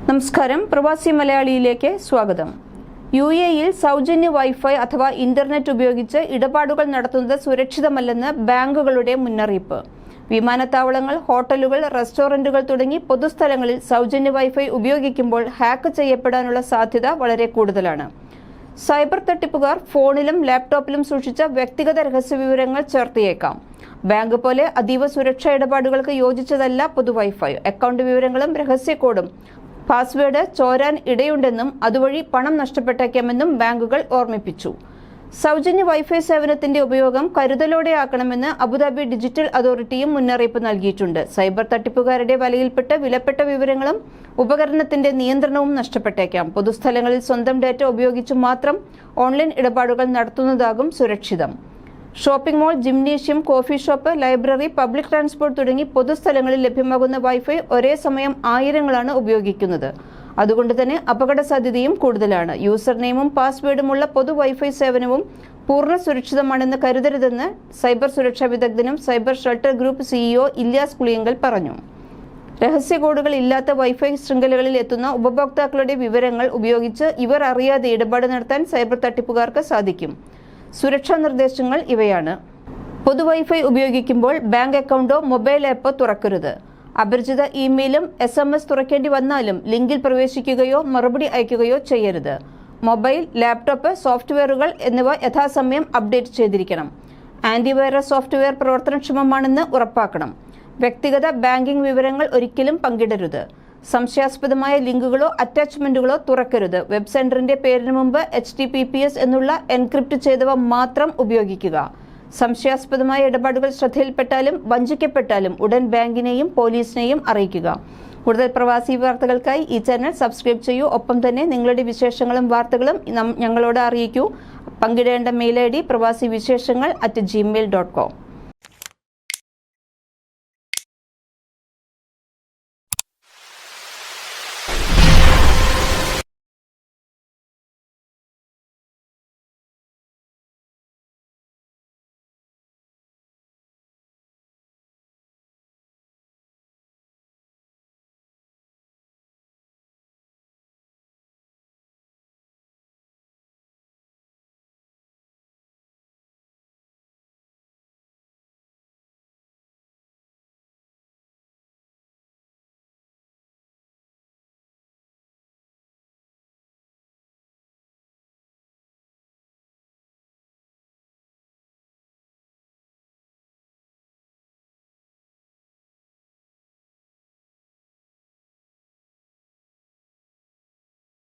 നമസ്കാരം, പ്രവാസി മലയാളിയിലേക്ക് സ്വാഗതം. UAE-യിൽ സൗജന്യ വൈഫൈ അഥവാ ഇന്റർനെറ്റ് ഉപയോഗിച്ച് ഇടപാടുകൾ നടത്തുന്നത് സുരക്ഷിതമല്ലെന്ന് ബാങ്കുകളുടെ മുന്നറിയിപ്പ്. വിമാനത്താവളങ്ങൾ, ഹോട്ടലുകൾ, റെസ്റ്റോറന്റുകൾ തുടങ്ങി പൊതുസ്ഥലങ്ങളിൽ സൗജന്യ വൈഫൈ ഉപയോഗിക്കുമ്പോൾ ഹാക്ക് ചെയ്യപ്പെടാനുള്ള സാധ്യത വളരെ കൂടുതലാണ്. സൈബർ തട്ടിപ്പുകാർ ഫോണിലും ലാപ്ടോപ്പിലും സൂക്ഷിച്ച വ്യക്തിഗത രഹസ്യവിവരങ്ങൾ ചേർത്തിയേക്കാം. ബാങ്ക് പോലെ അതീവ സുരക്ഷാ ഇടപാടുകൾക്ക് യോജിച്ചതല്ല പൊതു വൈഫൈ. അക്കൗണ്ട് വിവരങ്ങളും രഹസ്യ കോഡും പാസ്വേഡ് ചോരാൻ ഇടയുണ്ടെന്നും അതുവഴി പണം നഷ്ടപ്പെട്ടേക്കാമെന്നും ബാങ്കുകൾ ഓർമ്മിപ്പിച്ചു. സൗജന്യ വൈഫൈ സേവനത്തിന്റെ ഉപയോഗം കരുതലോടെയാക്കണമെന്ന് അബുദാബി ഡിജിറ്റൽ അതോറിറ്റിയും മുന്നറിയിപ്പ് നൽകിയിട്ടുണ്ട്. സൈബർ തട്ടിപ്പുകാരുടെ വലയിൽപ്പെട്ട് വിലപ്പെട്ട വിവരങ്ങളും ഉപകരണത്തിന്റെ നിയന്ത്രണവും നഷ്ടപ്പെട്ടേക്കാം. പൊതുസ്ഥലങ്ങളിൽ സ്വന്തം ഡാറ്റ ഉപയോഗിച്ച് മാത്രം ഓൺലൈൻ ഇടപാടുകൾ നടത്തുന്നതാകും സുരക്ഷിതം. Shopping mall, gymnasium, coffee shop, library, public transport തുടങ്ങി പൊതുസ്ഥലങ്ങളിൽ ലഭ്യമാകുന്ന വൈഫൈ ഒരേ സമയം ആയിരങ്ങളാണ് ഉപയോഗിക്കുന്നത്. അതുകൊണ്ട് തന്നെ അപകട സാധ്യതയും കൂടുതലാണ്. യൂസർ നെയിമും പാസ്വേഡുമുള്ള പൊതു വൈഫൈ സേവനവും പൂർണ്ണ സുരക്ഷിതമാണെന്ന് കരുതരുതെന്ന് സൈബർ സുരക്ഷാ വിദഗ്ധനും cyber shelter group CEO Ilyas Puliyankal പറഞ്ഞു. രഹസ്യ കോഡുകൾ ഇല്ലാത്ത വൈഫൈ ശൃംഖലകളിൽ എത്തുന്ന ഉപഭോക്താക്കളുടെ വിവരങ്ങൾ ഉപയോഗിച്ച് ഇവർ അറിയാതെ ഇടപാട് നടത്താൻ സൈബർ തട്ടിപ്പുകാർക്ക് സാധിക്കും. സുരക്ഷാ നിർദ്ദേശങ്ങൾ ഇവയാണ്: പൊതു വൈഫൈ ഉപയോഗിക്കുമ്പോൾ ബാങ്ക് അക്കൗണ്ടോ മൊബൈൽ ആപ്പോ തുറക്കരുത്. അപരിചിത ഇമെയിലും SMS തുറക്കേണ്ടി വന്നാലും ലിങ്കിൽ പ്രവേശിക്കുകയോ മറുപടി അയക്കുകയോ ചെയ്യരുത്. മൊബൈൽ, ലാപ്ടോപ്പ്, സോഫ്റ്റ്വെയറുകൾ എന്നിവ യഥാസമയം അപ്ഡേറ്റ് ചെയ്തിരിക്കണം. ആന്റിവൈറസ് സോഫ്റ്റ്വെയർ പ്രവർത്തനക്ഷമമാണെന്ന് ഉറപ്പാക്കണം. വ്യക്തിഗത ബാങ്കിംഗ് വിവരങ്ങൾ ഒരിക്കലും പങ്കിടരുത്. സംശയാസ്പദമായ ലിങ്കുകളോ അറ്റാച്ച്മെന്റുകളോ തുറക്കരുത്. വെബ് സെന്ററിന്റെ പേരിന് മുമ്പ് HTTPS എന്നുള്ള എൻക്രിപ്റ്റ് ചെയ്തവ മാത്രം ഉപയോഗിക്കുക. സംശയാസ്പദമായ ഇടപാടുകൾ ശ്രദ്ധയിൽപ്പെട്ടാലും വഞ്ചിക്കപ്പെട്ടാലും ഉടൻ ബാങ്കിനെയും പോലീസിനെയും അറിയിക്കുക. കൂടുതൽ പ്രവാസി വാർത്തകൾക്കായി ഈ ചാനൽ സബ്സ്ക്രൈബ് ചെയ്യൂ. ഒപ്പം തന്നെ നിങ്ങളുടെ വിശേഷങ്ങളും വാർത്തകളും ഞങ്ങളോട് അറിയിക്കൂ. പങ്കിടേണ്ട മെയിൽ ID പ്രവാസിവിശേഷങ്ങൾ@gmail.com.